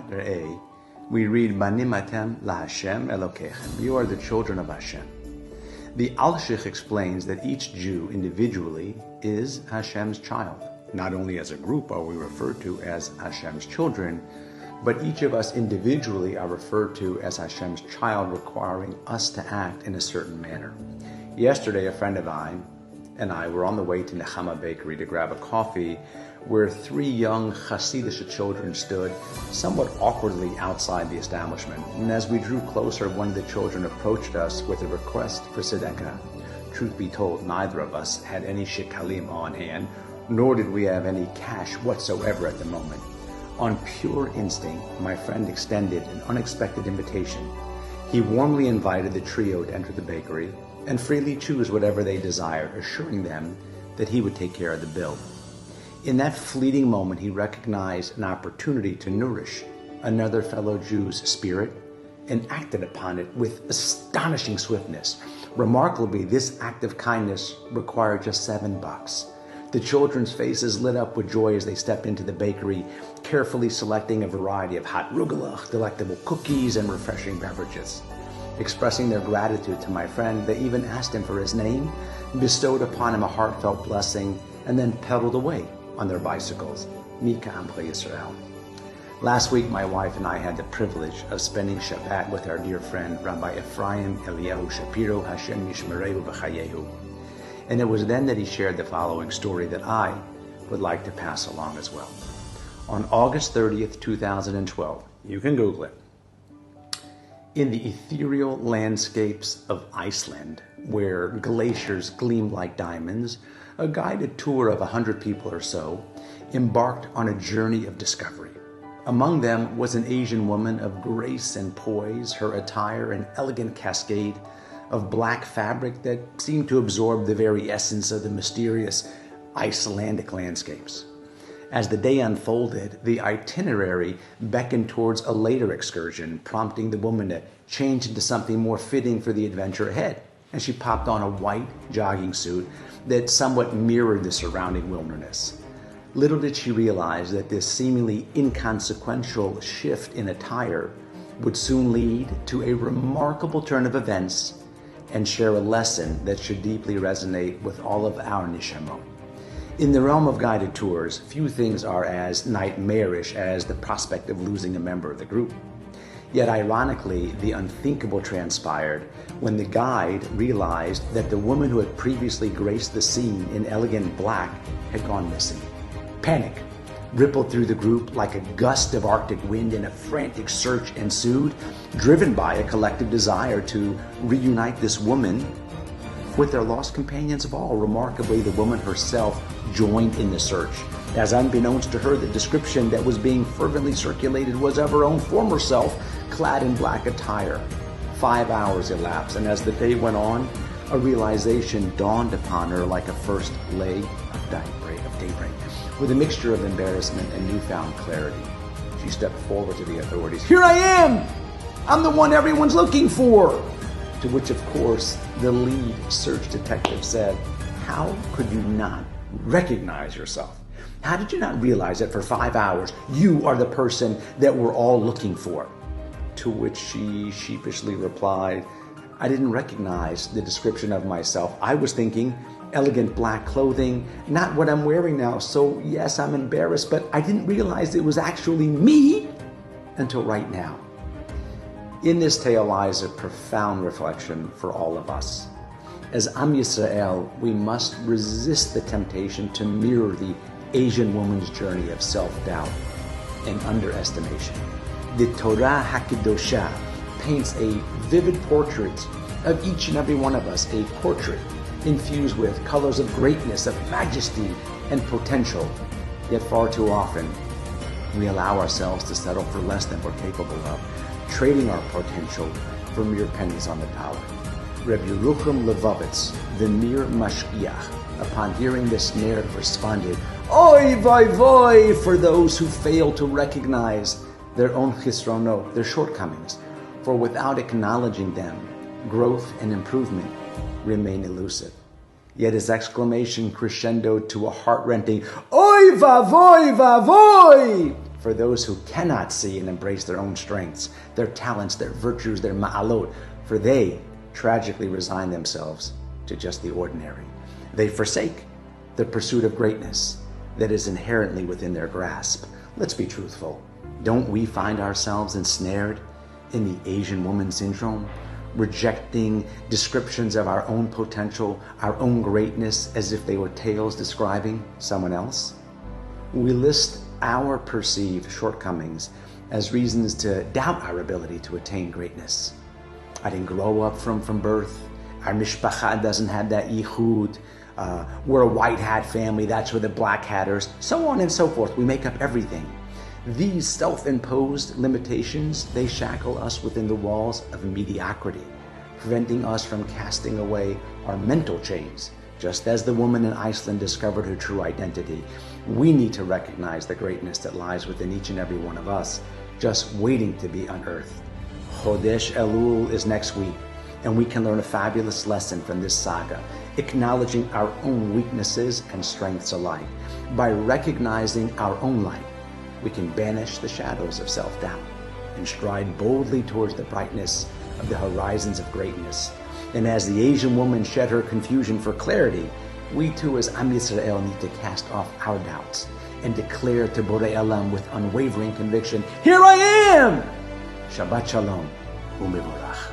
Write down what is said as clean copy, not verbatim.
chapter A, we read, Banim atem laHashem Elokechem. You are the children of Hashem. The Alshich explains that each Jew individually is Hashem's child. Not only as a group are we referred to as Hashem's children, but each of us individually are referred to as Hashem's child, requiring us to act in a certain manner. Yesterday, a friend of mine and I were on the way to Nechama Bakery to grab a coffee, where three young Hasidic children stood somewhat awkwardly outside the establishment. And as we drew closer, one of the children approached us with a request for tzedakah. Truth be told, neither of us had any shekalim on hand, nor did we have any cash whatsoever at the moment. On pure instinct, my friend extended an unexpected invitation. He warmly invited the trio to enter the bakery and freely choose whatever they desired, assuring them that he would take care of the bill. In that fleeting moment, he recognized an opportunity to nourish another fellow Jew's spirit and acted upon it with astonishing swiftness. Remarkably, this act of kindness required just $7. The children's faces lit up with joy as they stepped into the bakery, carefully selecting a variety of hot rugelach, delectable cookies, and refreshing beverages. Expressing their gratitude to my friend, they even asked him for his name, bestowed upon him a heartfelt blessing, and then pedaled away on their bicycles. Mika Amcha Yisrael. Last week, my wife and I had the privilege of spending Shabbat with our dear friend, Rabbi Ephraim Eliyahu Shapiro, Hashem Yishmerehu V'chayehu. And it was then that he shared the following story that I would like to pass along as well. On August 30th, 2012, you can Google it, in the ethereal landscapes of Iceland, where glaciers gleamed like diamonds, a guided tour of 100 people or so embarked on a journey of discovery. Among them was an Asian woman of grace and poise, her attire an elegant cascade of black fabric that seemed to absorb the very essence of the mysterious Icelandic landscapes. As the day unfolded, the itinerary beckoned towards a later excursion, prompting the woman to change into something more fitting for the adventure ahead. And she popped on a white jogging suit that somewhat mirrored the surrounding wilderness. Little did she realize that this seemingly inconsequential shift in attire would soon lead to a remarkable turn of events and share a lesson that should deeply resonate with all of our nishamot. In the realm of guided tours, few things are as nightmarish as the prospect of losing a member of the group. Yet ironically, the unthinkable transpired when the guide realized that the woman who had previously graced the scene in elegant black had gone missing. Panic rippled through the group like a gust of Arctic wind, and a frantic search ensued, driven by a collective desire to reunite this woman with their lost companions of all. Remarkably, the woman herself joined in the search, as unbeknownst to her, the description that was being fervently circulated was of her own former self, clad in black attire. 5 hours elapsed, and as the day went on, a realization dawned upon her like a first lay of daybreak. With a mixture of embarrassment and newfound clarity, she stepped forward to the authorities. "Here I am! I'm the one everyone's looking for!" To which, of course, the lead search detective said, "How could you not recognize yourself? How did you not realize that for 5 hours you are the person that we're all looking for?" To which she sheepishly replied, "I didn't recognize the description of myself. I was thinking elegant black clothing, not what I'm wearing now. So yes, I'm embarrassed, but I didn't realize it was actually me until right now." In this tale lies a profound reflection for all of us. As Am Yisrael, we must resist the temptation to mirror the Asian woman's journey of self-doubt and underestimation. The Torah HaKadoshah paints a vivid portrait of each and every one of us, a portrait infused with colors of greatness, of majesty, and potential. Yet far too often, we allow ourselves to settle for less than we're capable of, trading our potential for mere pennies on the dollar. Reb Yerucham Levovitz, the mere mashgiach, upon hearing this narrative responded, "Oy vay vay for those who fail to recognize their own chisronot, their shortcomings, for without acknowledging them, growth and improvement remain elusive." Yet his exclamation crescendoed to a heart-rending, "Oy vavoy vavoy!" for those who cannot see and embrace their own strengths, their talents, their virtues, their ma'alot, for they tragically resign themselves to just the ordinary. They forsake the pursuit of greatness that is inherently within their grasp. Let's be truthful. Don't we find ourselves ensnared in the Asian woman syndrome, rejecting descriptions of our own potential, our own greatness, as if they were tales describing someone else? We list our perceived shortcomings as reasons to doubt our ability to attain greatness. I didn't grow up from birth. Our mishpacha doesn't have that yichud. We're a white hat family, that's where the black hatters, so on and so forth. We make up everything. These self-imposed limitations, they shackle us within the walls of mediocrity, preventing us from casting away our mental chains. Just as the woman in Iceland discovered her true identity, we need to recognize the greatness that lies within each and every one of us, just waiting to be unearthed. Chodesh Elul is next week, and we can learn a fabulous lesson from this saga, acknowledging our own weaknesses and strengths alike. By recognizing our own light, we can banish the shadows of self-doubt and stride boldly towards the brightness of the horizons of greatness. And as the Asian woman shed her confusion for clarity, we too as Am Yisrael need to cast off our doubts and declare to Borei Olam with unwavering conviction, "Here I am!" Shabbat Shalom u'mevorach.